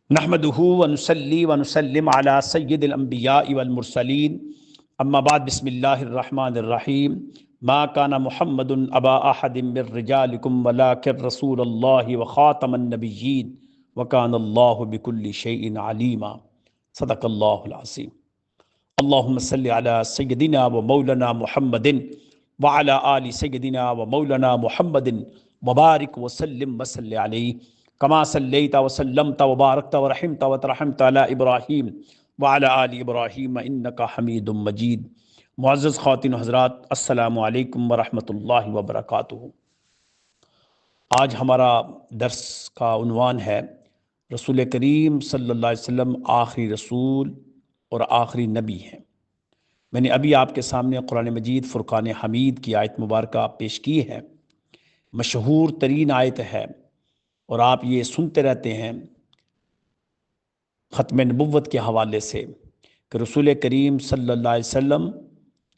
نحمدہ ونصلی ونسلم علی سید الانبیاء والمرسلین اما بعد بسم اللہ الرحمن الرحیم ما کان محمد ابا احد من رجالکم ولکن رسول اللہ وخاتم النبیین وکان اللہ بکل شیء علیما صدق اللہ العظیم۔ اللہم صلی علی سیدنا و مولانا محمد وعلی آل سیدنا و مولانا محمد وبارک وسلم وصلی علیہ کما صلیت وسلمت وبارکت ورحمت وترحمت علی ابراہیم وعلی آل ابراہیم انک حمید مجید۔ معزز خواتین و حضرات، السلام علیکم ورحمۃ اللہ وبرکاتہ۔ آج ہمارا درس کا عنوان ہے رسول کریم صلی اللہ علیہ وسلم آخری رسول اور آخری نبی ہیں۔ میں نے ابھی آپ کے سامنے قرآن مجید فرقان حمید کی آیت مبارکہ پیش کی ہے، مشہور ترین آیت ہے، اور آپ یہ سنتے رہتے ہیں ختم نبوت کے حوالے سے کہ رسول کریم صلی اللہ علیہ وسلم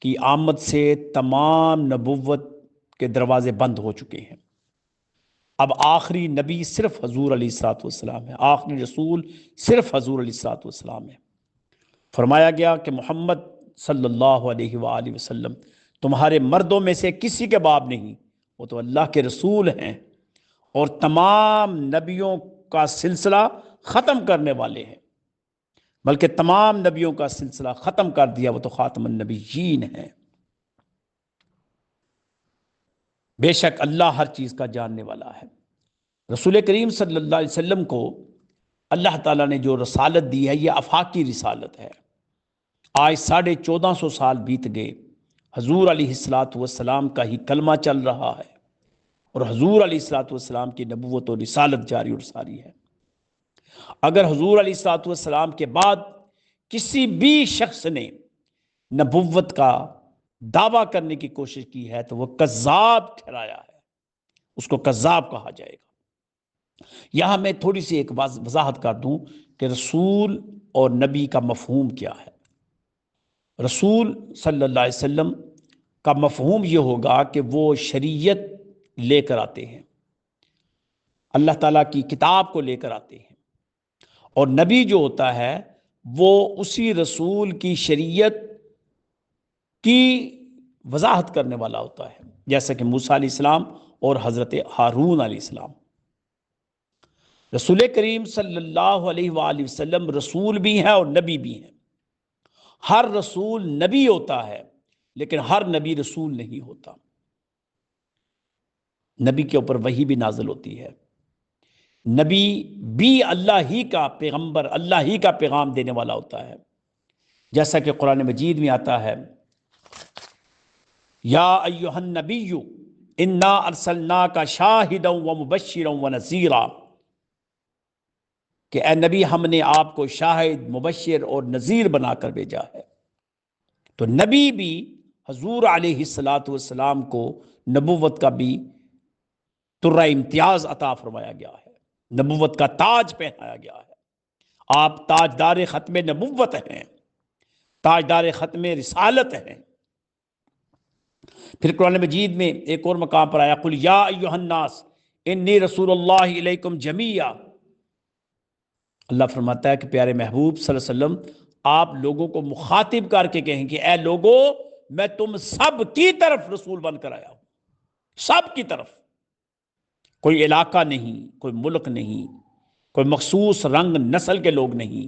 کی آمد سے تمام نبوت کے دروازے بند ہو چکے ہیں۔ اب آخری نبی صرف حضور علیہ الصلوۃ والسلام ہے، آخری رسول صرف حضور علیہ الصلوۃ والسلام ہے۔ فرمایا گیا کہ محمد صلی اللہ علیہ وآلہ وسلم تمہارے مردوں میں سے کسی کے باپ نہیں، وہ تو اللہ کے رسول ہیں اور تمام نبیوں کا سلسلہ ختم کرنے والے ہیں، بلکہ تمام نبیوں کا سلسلہ ختم کر دیا، وہ تو خاتم النبیین ہیں۔ بے شک اللہ ہر چیز کا جاننے والا ہے۔ رسول کریم صلی اللہ علیہ وسلم کو اللہ تعالیٰ نے جو رسالت دی ہے یہ آفاقی رسالت ہے۔ آج 1450 سال بیت گئے، حضور علیہ الصلوۃ والسلام کا ہی کلمہ چل رہا ہے اور حضور علیہ الصلوۃ والسلام کی نبوت و رسالت جاری اور ساری ہے۔ اگر حضور علیہ الصلوۃ والسلام کے بعد کسی بھی شخص نے نبوت کا دعویٰ کرنے کی کوشش کی ہے تو وہ کذاب ٹھہرایا ہے، اس کو کذاب کہا جائے گا۔ یہاں میں تھوڑی سی ایک وضاحت کر دوں کہ رسول اور نبی کا مفہوم کیا ہے۔ رسول صلی اللہ علیہ وسلم کا مفہوم یہ ہوگا کہ وہ شریعت لے کر آتے ہیں، اللہ تعالیٰ کی کتاب کو لے کر آتے ہیں، اور نبی جو ہوتا ہے وہ اسی رسول کی شریعت کی وضاحت کرنے والا ہوتا ہے، جیسا کہ موسیٰ علیہ السلام اور حضرت ہارون علیہ السلام۔ رسول کریم صلی اللہ علیہ وآلہ وسلم رسول بھی ہیں اور نبی بھی ہیں۔ ہر رسول نبی ہوتا ہے لیکن ہر نبی رسول نہیں ہوتا۔ نبی کے اوپر وحی بھی نازل ہوتی ہے، نبی بھی اللہ ہی کا پیغمبر، اللہ ہی کا پیغام دینے والا ہوتا ہے، جیسا کہ قرآن مجید میں آتا ہے یا ایھا النبی انا ارسلناک شاہدا ومبشرا ونذیرا، کہ اے نبی ہم نے آپ کو شاہد، مبشر اور نذیر بنا کر بھیجا ہے۔ تو نبی بھی حضور علیہ الصلوۃ والسلام کو نبوت کا بھی ترہ امتیاز عطا فرمایا گیا ہے، نبوت کا تاج پہنایا گیا ہے۔ آپ تاجدار ختم نبوت ہیں، تاجدار ختم رسالت ہیں۔ پھر قرآن مجید میں ایک اور مقام پر آیا قل یا ایھا الناس انی رسول اللہ الیکم جمیعا، اللہ فرماتا ہے کہ پیارے محبوب صلی اللہ علیہ وسلم آپ لوگوں کو مخاطب کر کے کہیں کہ اے لوگو میں تم سب کی طرف رسول بن کر آیا ہوں، سب کی طرف، کوئی علاقہ نہیں، کوئی ملک نہیں، کوئی مخصوص رنگ نسل کے لوگ نہیں،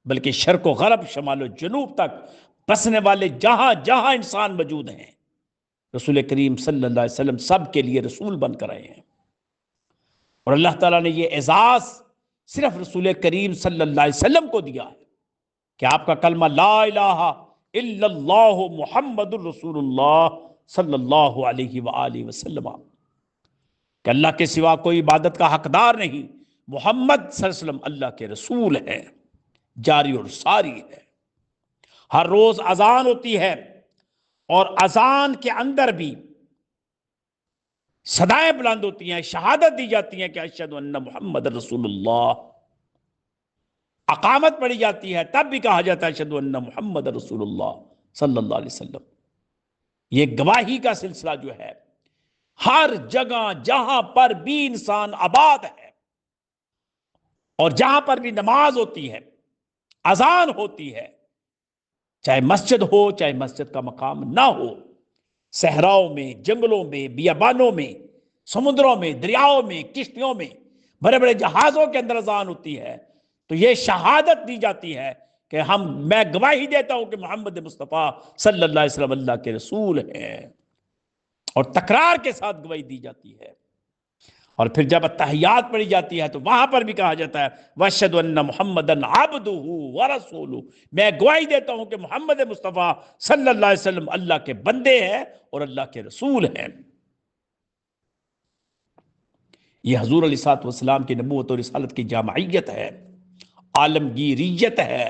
بلکہ شرق و غرب، شمال و جنوب تک بسنے والے جہاں جہاں انسان موجود ہیں، رسول کریم صلی اللہ علیہ وسلم سب کے لیے رسول بن کر آئے ہیں۔ اور اللہ تعالیٰ نے یہ اعزاز صرف رسول کریم صلی اللہ علیہ وسلم کو دیا ہے کہ آپ کا کلمہ لا الہ الا اللہ محمد الرسول اللہ صلی اللہ علیہ وآلہ وسلم، کہ اللہ کے سوا کوئی عبادت کا حقدار نہیں، محمد صلی اللہ علیہ وسلم اللہ کے رسول ہیں، جاری اور ساری ہے۔ ہر روز اذان ہوتی ہے اور اذان کے اندر بھی صدائیں بلند ہوتی ہیں، شہادت دی جاتی ہیں کہ اشہد ان محمد رسول اللہ، اقامت پڑھی جاتی ہے تب بھی کہا جاتا ہے اشہد ان محمد رسول اللہ صلی اللہ علیہ وسلم۔ یہ گواہی کا سلسلہ جو ہے ہر جگہ جہاں پر بھی انسان آباد ہے اور جہاں پر بھی نماز ہوتی ہے، اذان ہوتی ہے، چاہے مسجد ہو چاہے مسجد کا مقام نہ ہو، صحراؤں میں، جنگلوں میں، بیابانوں میں، سمندروں میں، دریاؤں میں، کشتیوں میں، بڑے بڑے جہازوں کے اندر اذان ہوتی ہے، تو یہ شہادت دی جاتی ہے کہ میں گواہی دیتا ہوں کہ محمد مصطفیٰ صلی اللہ علیہ وسلم اللہ کے رسول ہیں، اور تکرار کے ساتھ گواہی دی جاتی ہے۔ اور پھر جب اتحیات پڑھی جاتی ہے تو وہاں پر بھی کہا جاتا ہے وَأَشْهَدُ أَنَّ مُحَمَّدًا عَبْدُهُ وَرَسُولُهُ، میں گواہی دیتا ہوں کہ محمد مصطفیٰ صلی اللہ علیہ وسلم اللہ کے بندے ہیں اور اللہ کے رسول ہیں۔ یہ حضور علیہ السلام کی نبوت اور رسالت کی جامعیت ہے، عالمگیریت ہے،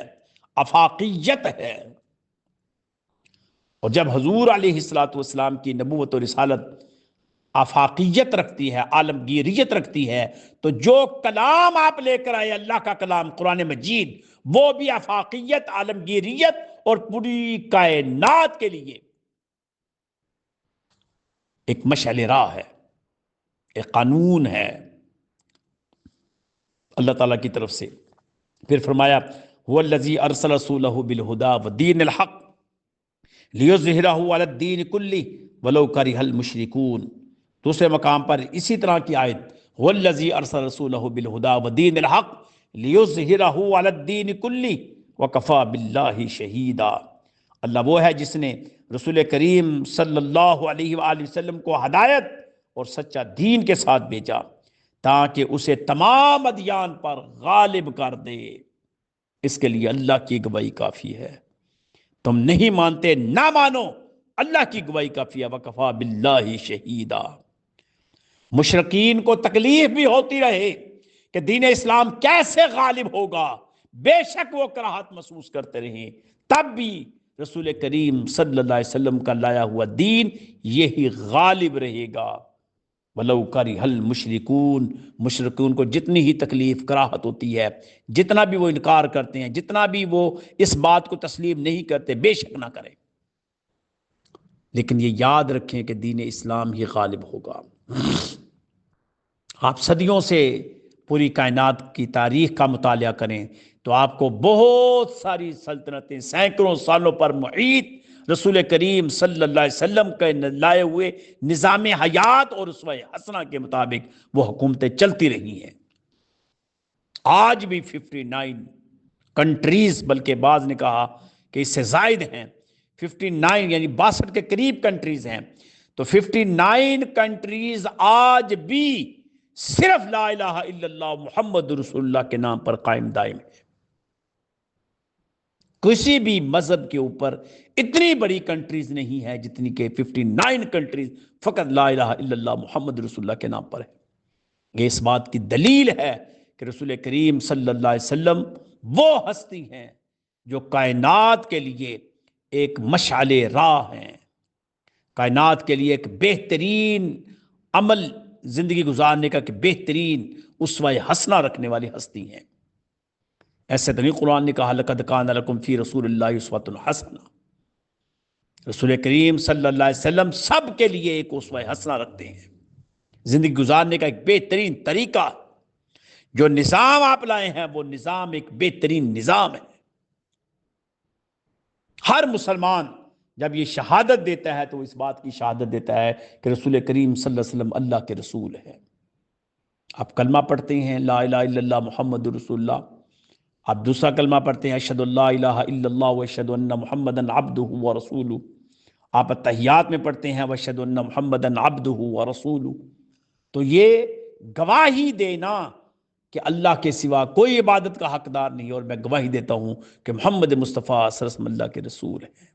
افاقیت ہے۔ اور جب حضور علیہ السلام کی نبوت اور رسالت آفاقیت رکھتی ہے، عالمگیریت رکھتی ہے، تو جو کلام آپ لے کر آئے اللہ کا کلام قرآن مجید، وہ بھی آفاقیت، عالمگیریت اور پوری کائنات کے لیے ایک مشعل راہ ہے، ایک قانون ہے اللہ تعالیٰ کی طرف سے۔ پھر فرمایا هو الذی ارسل رسولہ بالہدی ودین الحق لیظہرہ علی الدین کلہ ولو کرہ المشرکون۔ دوسرے مقام پر اسی طرح کی آیت هو الذی ارسل رسولہ بالہدی ودین الحق لیظہرہ علی الدین کلہ وکفی باللہ شہیدا۔ اللہ وہ ہے جس نے رسول کریم صلی اللہ علیہ وآلہ وسلم کو ہدایت اور سچا دین کے ساتھ بھیجا تاکہ اسے تمام ادیان پر غالب کر دے۔ اس کے لیے اللہ کی گواہی کافی ہے۔ تم نہیں مانتے، نہ مانو، اللہ کی گواہی کافی ہے، وَكَفَى بِاللَّهِ شَهِيدًا۔ مشرکین کو تکلیف بھی ہوتی رہے کہ دین اسلام کیسے غالب ہوگا، بے شک وہ کراہت محسوس کرتے رہیں، تب بھی رسول کریم صلی اللہ علیہ وسلم کا لایا ہوا دین یہی غالب رہے گا۔ وَلَوْ كَرِهَ الْمُشْرِكُونَ، مشرکون کو جتنی ہی تکلیف کراہت ہوتی ہے، جتنا بھی وہ انکار کرتے ہیں، جتنا بھی وہ اس بات کو تسلیم نہیں کرتے، بے شک نہ کریں، لیکن یہ یاد رکھیں کہ دین اسلام ہی غالب ہوگا۔ آپ صدیوں سے پوری کائنات کی تاریخ کا مطالعہ کریں تو آپ کو بہت ساری سلطنتیں سینکڑوں سالوں پر محیط رسول کریم صلی اللہ علیہ وسلم کے لائے ہوئے نظام حیات اور اسوہ حسنہ کے مطابق وہ حکومتیں چلتی رہی ہیں۔ آج بھی 59 کنٹریز، بلکہ بعض نے کہا کہ اس سے زائد ہیں، 59 یعنی 62 کے قریب کنٹریز ہیں، تو 59 کنٹریز آج بھی صرف لا الہ الا اللہ محمد رسول اللہ کے نام پر قائم دائم ہے۔ کسی بھی مذہب کے اوپر اتنی بڑی کنٹریز نہیں ہے جتنی کہ 59 کنٹریز فقط لا الہ الا اللہ محمد رسول اللہ کے نام پر ہے۔ یہ اس بات کی دلیل ہے کہ رسول کریم صلی اللہ علیہ وسلم وہ ہستی ہیں جو کائنات کے لیے ایک مشعل راہ ہیں، کائنات کے لیے ایک بہترین عمل زندگی گزارنے کا کہ بہترین اسوہ حسنہ رکھنے والی ہستی ہیں۔ ایسے تو نہیں قرآن نے کہا لَقَدْ كَانَ لَكُمْ فِي رَسُولِ اللَّهِ أُسْوَةٌ حَسَنَةٌ۔ رسول کریم صلی اللہ علیہ وسلم سب کے لیے ایک اسوہ حسنہ رکھتے ہیں، زندگی گزارنے کا ایک بہترین طریقہ، جو نظام آپ لائے ہیں وہ نظام ایک بہترین نظام ہے۔ ہر مسلمان جب یہ شہادت دیتا ہے تو وہ اس بات کی شہادت دیتا ہے کہ رسول کریم صلی اللہ علیہ وسلم اللہ کے رسول ہے۔ آپ کلمہ پڑھتے ہیں لا الہ الا اللہ محمد رسول اللہ، آپ دوسرا کلمہ پڑھتے ہیں اشہد اللہ الہ الا اللہ واشہد ان محمدًا عبدہ ورسولہ، آپ اتحیات میں پڑھتے ہیں واشہد ان محمدًا عبدہ ورسولہ۔ تو یہ گواہی دینا کہ اللہ کے سوا کوئی عبادت کا حقدار نہیں، اور میں گواہی دیتا ہوں کہ محمد مصطفیٰ صلی اللہ علیہ وسلم اللہ کے رسول ہیں،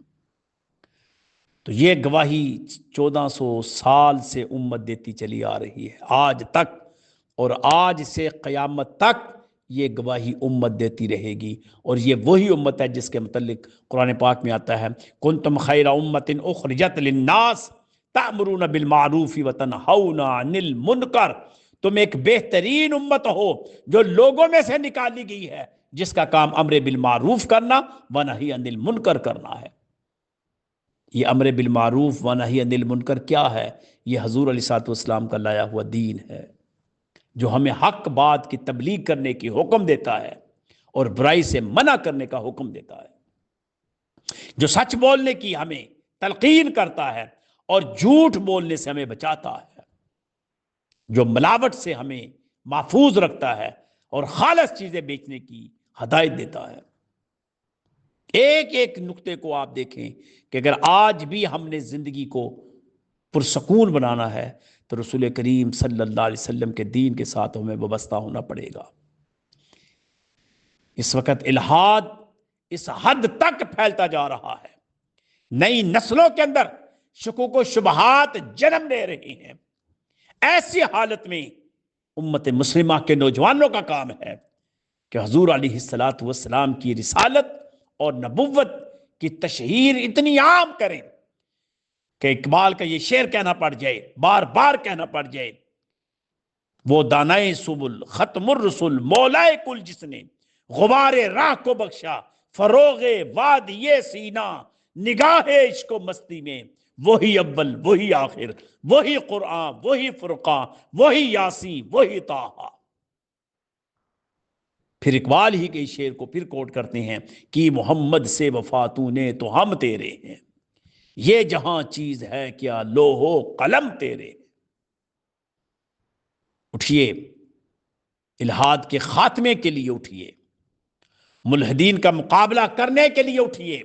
تو یہ گواہی 1400 سال سے امت دیتی چلی آ رہی ہے آج تک، اور آج سے قیامت تک یہ گواہی امت دیتی رہے گی۔ اور یہ وہی امت ہے جس کے متعلق قرآن پاک میں آتا ہے کنتم خیر امت اخرجت للناس تأمرون بالمعروف وتنہون عن المنکر، تم ایک بہترین امت ہو جو لوگوں میں سے نکالی گئی ہے جس کا کام امر بالمعروف کرنا ونہی عن المنکر کرنا ہے۔ یہ امر بالمعروف ونہی عن المنکر کیا ہے؟ یہ حضور علیہ الصلوۃ والسلام کا لایا ہوا دین ہے۔ جو ہمیں حق بات کی تبلیغ کرنے کی حکم دیتا ہے اور برائی سے منع کرنے کا حکم دیتا ہے، جو سچ بولنے کی ہمیں تلقین کرتا ہے اور جھوٹ بولنے سے ہمیں بچاتا ہے، جو ملاوٹ سے ہمیں محفوظ رکھتا ہے اور خالص چیزیں بیچنے کی ہدایت دیتا ہے۔ ایک ایک نقطے کو آپ دیکھیں کہ اگر آج بھی ہم نے زندگی کو پرسکون بنانا ہے تو رسول کریم صلی اللہ علیہ وسلم کے دین کے ساتھ ہمیں وابستہ ہونا پڑے گا۔ اس وقت الحاد اس حد تک پھیلتا جا رہا ہے، نئی نسلوں کے اندر شکوک و شبہات جنم لے رہے ہیں۔ ایسی حالت میں امت مسلمہ کے نوجوانوں کا کام ہے کہ حضور علیہ الصلاۃ والسلام کی رسالت اور نبوت کی تشہیر اتنی عام کریں کہ اقبال کا یہ شعر کہنا پڑ جائے، بار بار کہنا پڑ جائے، وہ دانائے سبل ختم الرسل مولائے کل جس نے غبار راہ کو بخشا فروغ وادی سینہ نگاہ عشق و مستی میں، وہی اول وہی آخر وہی قرآن وہی فرقان وہی یاسین وہی طٰہٰ۔ پھر اقبال ہی کے شعر کو پھر کوٹ کرتے ہیں کہ محمد سے وفا تو نے تو ہم تیرے ہیں، یہ جہاں چیز ہے کیا لوح و قلم تیرے۔ اٹھیے، الحاد کے خاتمے کے لیے اٹھیے، ملحدین کا مقابلہ کرنے کے لیے اٹھیے۔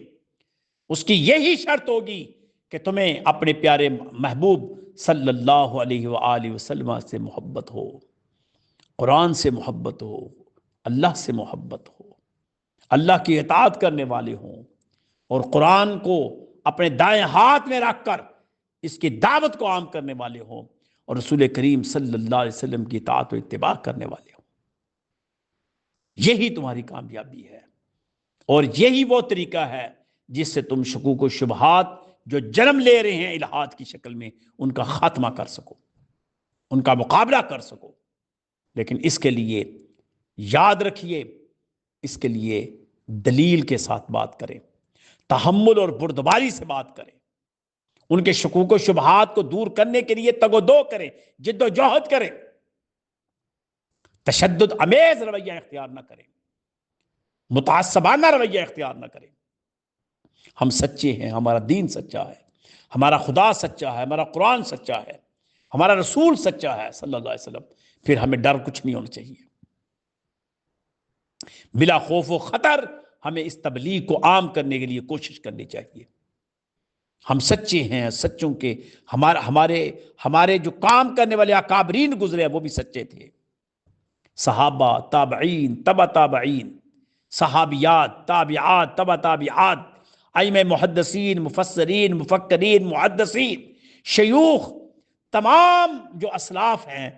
اس کی یہی شرط ہوگی کہ تمہیں اپنے پیارے محبوب صلی اللہ علیہ وآلہ وسلم سے محبت ہو، قرآن سے محبت ہو، اللہ سے محبت ہو، اللہ کی اطاعت کرنے والے ہوں، اور قرآن کو اپنے دائیں ہاتھ میں رکھ کر اس کی دعوت کو عام کرنے والے ہوں، اور رسول کریم صلی اللہ علیہ وسلم کی اطاعت و اتباع کرنے والے ہوں۔ یہی تمہاری کامیابی ہے، اور یہی وہ طریقہ ہے جس سے تم شکوک و شبہات جو جنم لے رہے ہیں الحاد کی شکل میں، ان کا خاتمہ کر سکو، ان کا مقابلہ کر سکو۔ لیکن اس کے لیے یاد رکھیے، اس کے لیے دلیل کے ساتھ بات کریں، تحمل اور بردباری سے بات کریں، ان کے شکوک و شبہات کو دور کرنے کے لیے تگ و دو کریں، جد و جہد کریں، تشدد امیز رویہ اختیار نہ کریں، متعصبانہ رویہ اختیار نہ کریں۔ ہم سچے ہیں، ہمارا دین سچا ہے، ہمارا خدا سچا ہے، ہمارا قرآن سچا ہے، ہمارا رسول سچا ہے صلی اللہ علیہ وسلم، پھر ہمیں ڈر کچھ نہیں ہونا چاہیے۔ بلا خوف و خطر ہمیں اس تبلیغ کو عام کرنے کے لیے کوشش کرنی چاہیے۔ ہم سچے ہیں، سچوں کے ہمارے جو کام کرنے والے اکابرین گزرے ہیں وہ بھی سچے تھے، صحابہ، تابعین، تبع تابعین، صحابیات، تابعات، تبع تابعات، ائمہ محدثین، مفسرین، مفکرین، محدثین، شیوخ، تمام جو اسلاف ہیں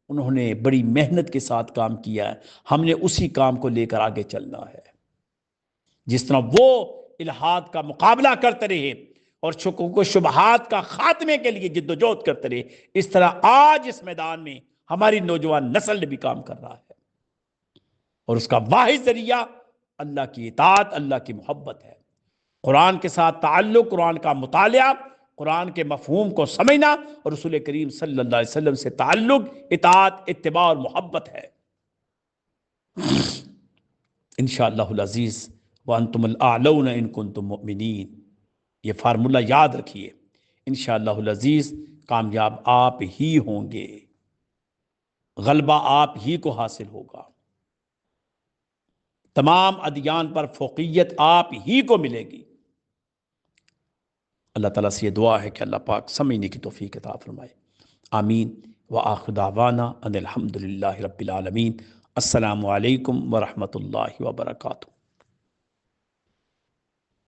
انہوں نے بڑی محنت کے ساتھ کام کیا ہے۔ ہم نے اسی کام کو لے کر آگے چلنا ہے۔ جس طرح وہ الحاد کا مقابلہ کرتے رہے اور شکوک و شبہات کا خاتمے کے لیے جد و جہد کرتے رہے، اس طرح آج اس میدان میں ہماری نوجوان نسل نے بھی کام کر رہا ہے، اور اس کا واحد ذریعہ اللہ کی اطاعت، اللہ کی محبت ہے، قرآن کے ساتھ تعلق، قرآن کا مطالعہ، قرآن کے مفہوم کو سمجھنا، اور رسول کریم صلی اللہ علیہ وسلم سے تعلق، اطاعت، اتباع اور محبت ہے۔ انشاءاللہ العزیز وانتم الاعلون ان کنتم مؤمنین، یہ فارمولہ یاد رکھیے، انشاءاللہ العزیز کامیاب آپ ہی ہوں گے، غلبہ آپ ہی کو حاصل ہوگا، تمام ادیان پر فوقیت آپ ہی کو ملے گی۔ اللہ تعالیٰ سے یہ دعا ہے کہ اللہ پاک سمجھنے کی توفیق عطا فرمائے، آمین۔ وآخر دعوانا ان الحمدللہ رب العالمین۔ السلام علیکم ورحمۃ اللہ وبرکاتہ۔